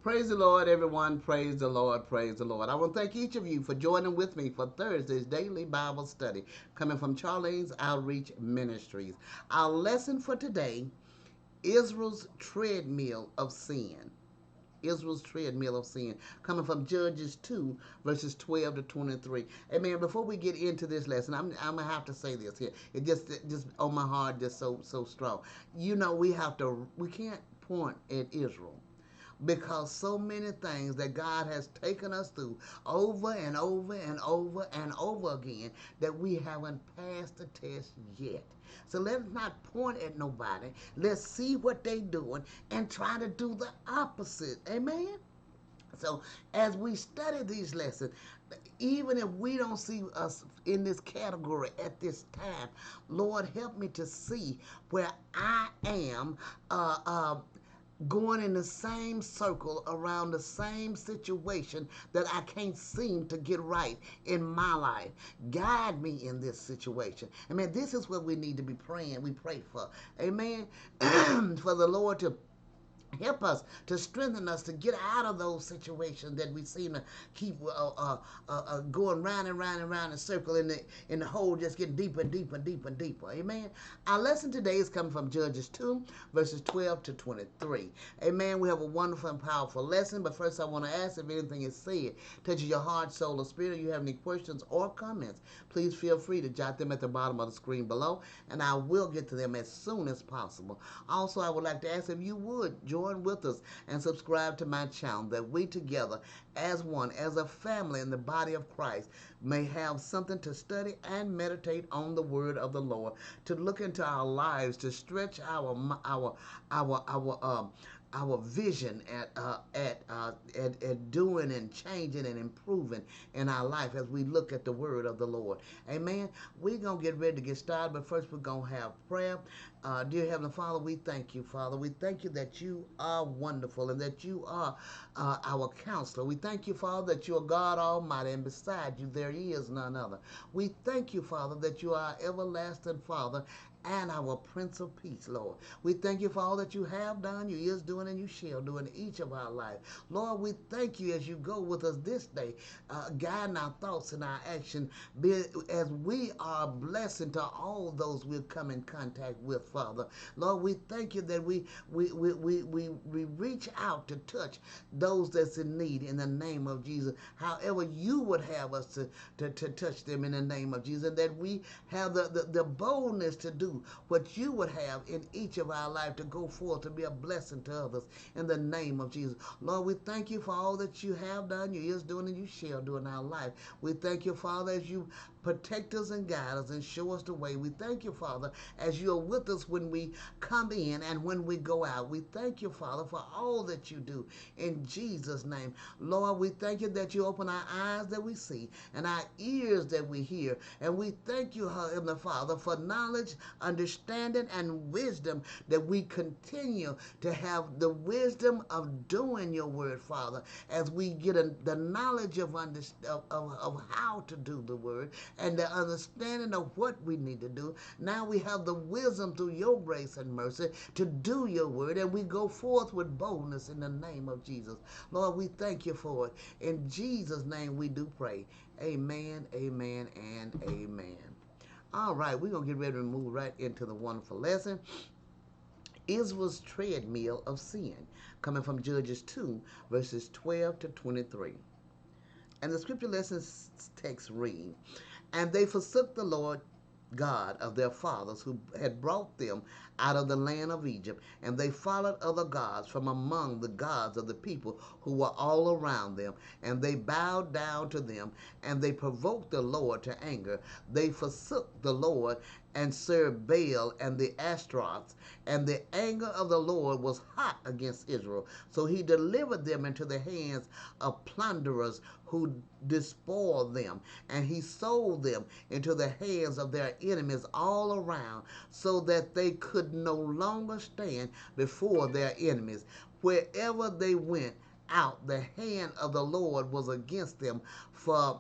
Praise the Lord, everyone. Praise the Lord. Praise the Lord. I want to thank each of you for joining with me for Thursday's daily Bible study coming from Charlene's Outreach Ministries. Our lesson for today, Israel's Treadmill of Sin. Israel's Treadmill of Sin, coming from Judges 2, verses 12 to 23. Amen. Before we get into this lesson, I'm going to have to say this here. It just on my heart, just so strong. You know, we can't point at Israel because so many things that God has taken us through over and over and over and over again that we haven't passed the test yet. So let's not point at nobody. Let's see what they're doing and try to do the opposite. Amen? So as we study these lessons, even if we don't see us in this category at this time, Lord, help me to see where I am going in the same circle around the same situation that I can't seem to get right in my life. Guide me in this situation. Amen. This is what we need to be praying. We pray for. Amen. For the Lord to help us, to strengthen us, to get out of those situations that we seem to keep going round and round and round in a circle in the hole, just getting deeper and deeper and deeper and deeper. Amen. Our lesson today is coming from Judges 2, verses 12 to 23. Amen. We have a wonderful and powerful lesson, but first I want to ask if anything is said touches your heart, soul, or spirit, or you have any questions or comments, please feel free to jot them at the bottom of the screen below, and I will get to them as soon as possible. Also, I would like to ask if you would join with us and subscribe to my channel, that we together as one, as a family in the body of Christ, may have something to study and meditate on the word of the Lord, to look into our lives, to stretch our vision at doing and changing and improving in our life as we look at the word of the Lord. Amen. We're going to get ready to get started, but first we're going to have prayer. Dear Heavenly Father, we thank you, Father. We thank you that you are wonderful and that you are our counselor. We thank you, Father, that you are God Almighty, and beside you there is none other. We thank you, Father, that you are our everlasting Father and our Prince of Peace, Lord. We thank you for all that you have done, you is doing, and you shall do in each of our lives. Lord, we thank you as you go with us this day, guiding our thoughts and our action, as we are a blessing to all those we come in contact with, Father. Lord, we thank you that we reach out to touch those that's in need in the name of Jesus. However you would have us to touch them in the name of Jesus, that we have the boldness to do what you would have in each of our life, to go forth to be a blessing to others in the name of Jesus. Lord, we thank you for all that you have done, you is doing, and you shall do in our life. We thank you, Father, as you protect us and guide us and show us the way. We thank you, Father, as you are with us when we come in and when we go out. We thank you, Father, for all that you do in Jesus' name. Lord, we thank you that you open our eyes that we see and our ears that we hear. And we thank you, Heavenly Father, for knowledge, understanding, and wisdom, that we continue to have the wisdom of doing your word, Father, as we get the knowledge of how to do the word and the understanding of what we need to do. Now we have the wisdom through your grace and mercy to do your word, and we go forth with boldness in the name of Jesus. Lord, we thank you for it. In Jesus' name we do pray. Amen, amen, and amen. All right, we're going to get ready to move right into the wonderful lesson. Israel's Treadmill of Sin, coming from Judges 2, verses 12 to 23. And the scripture lesson text read, "And they forsook the Lord God of their fathers, who had brought them out of the land of Egypt, and they followed other gods from among the gods of the people who were all around them, and they bowed down to them, and they provoked the Lord to anger. They forsook the Lord and served Baal and the Ashtoreths, and the anger of the Lord was hot against Israel. So he delivered them into the hands of plunderers who despoiled them, and he sold them into the hands of their enemies all around, so that they could no longer stand before their enemies. Wherever they went out, the hand of the Lord was against them, for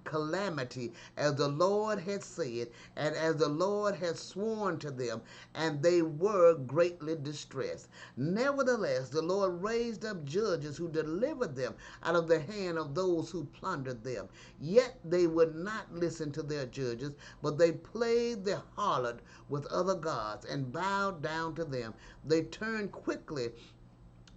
calamity, as the Lord had said, and as the Lord had sworn to them, and they were greatly distressed. Nevertheless, the Lord raised up judges who delivered them out of the hand of those who plundered them. Yet they would not listen to their judges, but they played the harlot with other gods and bowed down to them. They turned quickly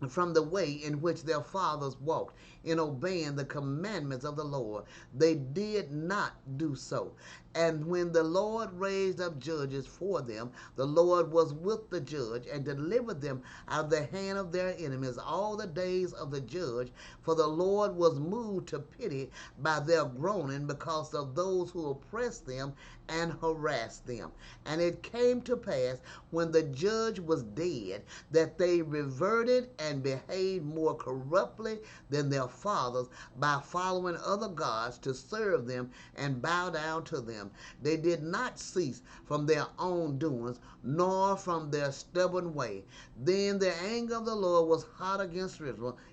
from the way in which their fathers walked, in obeying the commandments of the Lord. They did not do so. And when the Lord raised up judges for them, the Lord was with the judge and delivered them out of the hand of their enemies all the days of the judge. For the Lord was moved to pity by their groaning because of those who oppressed them and harassed them. And it came to pass, when the judge was dead, that they reverted and behaved more corruptly than their fathers, by following other gods to serve them and bow down to them. They did not cease from their own doings, nor from their stubborn way. Then the anger of the Lord was hot against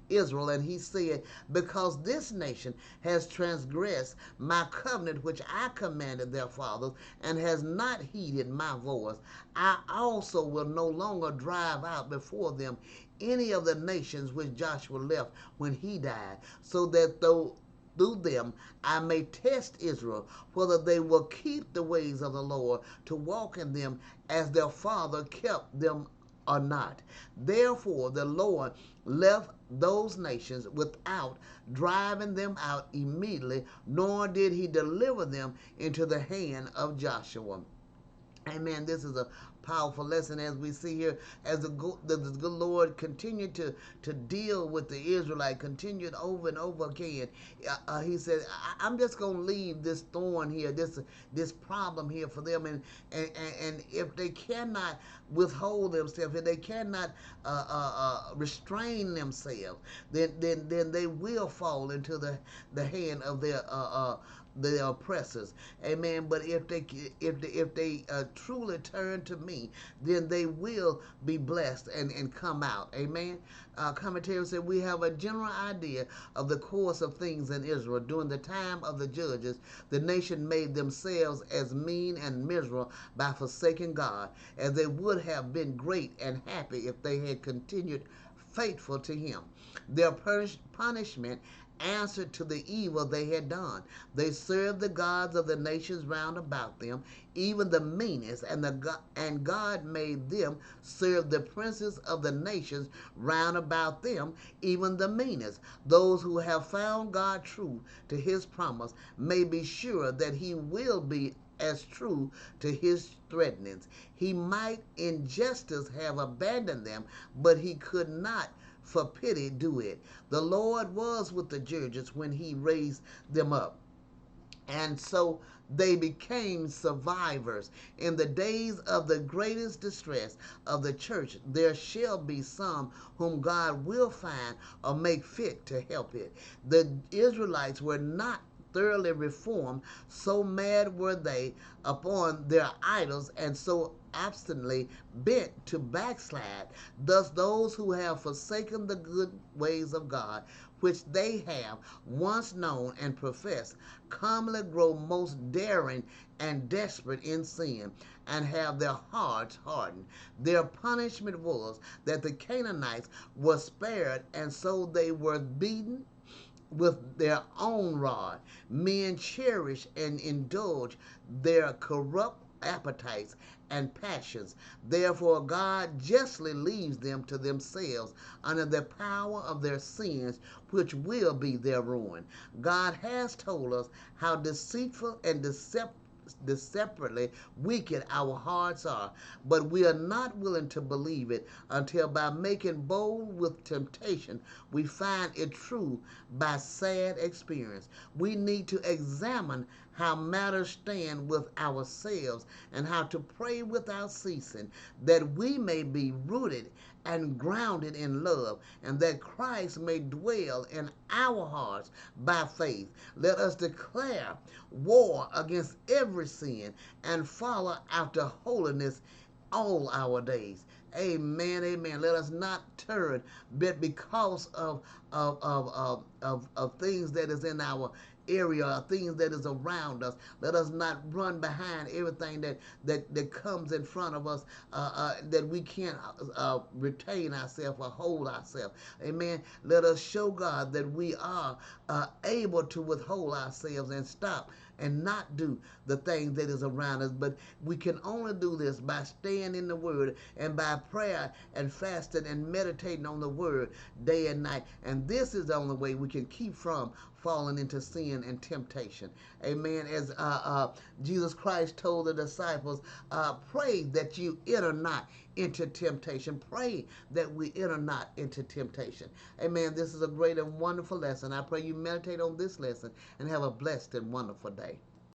Israel, and he said, because this nation has transgressed my covenant which I commanded their fathers, and has not heeded my voice, I also will no longer drive out before them any of the nations which Joshua left when he died, so that through them I may test Israel, whether they will keep the ways of the Lord, to walk in them as their father kept them or not. Therefore the Lord left those nations without driving them out immediately, nor did he deliver them into the hand of Joshua. Amen. This is a powerful lesson, as we see here, as the good Lord continued to deal with the Israelite, continued over and over again. He said, I'm just going to leave this thorn here, this problem here for them. And if they cannot withhold themselves, if they cannot restrain themselves, then they will fall into the hand of the oppressors. Amen. But if they truly turn to me, then they will be blessed and come out. Amen. Commentary said, we have a general idea of the course of things in Israel. During the time of the judges, the nation made themselves as mean and miserable by forsaking God, as they would have been great and happy if they had continued faithful to him. Their punishment answered to the evil they had done. They served the gods of the nations round about them, even the meanest, and God made them serve the princes of the nations round about them, even the meanest. Those who have found God true to his promise may be sure that he will be as true to his threatenings. He might in justice have abandoned them, but he could not for pity do it. The Lord was with the judges when he raised them up, and so they became survivors. In the days of the greatest distress of the church, there shall be some whom God will find or make fit to help it. The Israelites were not thoroughly reformed, so mad were they upon their idols, and so obstinately bent to backslide. Thus those who have forsaken the good ways of God, which they have once known and professed, commonly grow most daring and desperate in sin, and have their hearts hardened. Their punishment was that the Canaanites were spared, and so they were beaten with their own rod. Men cherish and indulge their corrupt appetites and passions. Therefore God justly leaves them to themselves under the power of their sins, which will be their ruin. God has told us how deceitful and deceptively wicked our hearts are, but we are not willing to believe it until, by making bold with temptation, we find it true by sad experience. We need to examine how matters stand with ourselves, and how to pray without ceasing, that we may be rooted and grounded in love, and that Christ may dwell in our hearts by faith. Let us declare war against every sin and follow after holiness all our days. Amen, amen. Let us not turn, but because of things that is in our area or things that is around us. Let us not run behind everything that comes in front of us, that we can't retain ourselves or hold ourselves. Amen. Let us show God that we are able to withhold ourselves and stop and not do the things that is around us. But we can only do this by staying in the Word and by prayer and fasting and meditating on the Word day and night. And this is the only way we can keep from falling into sin and temptation. Amen. As Jesus Christ told the disciples, pray that you enter not into temptation. Pray that we enter not into temptation. Amen. This is a great and wonderful lesson. I pray you meditate on this lesson and have a blessed and wonderful day.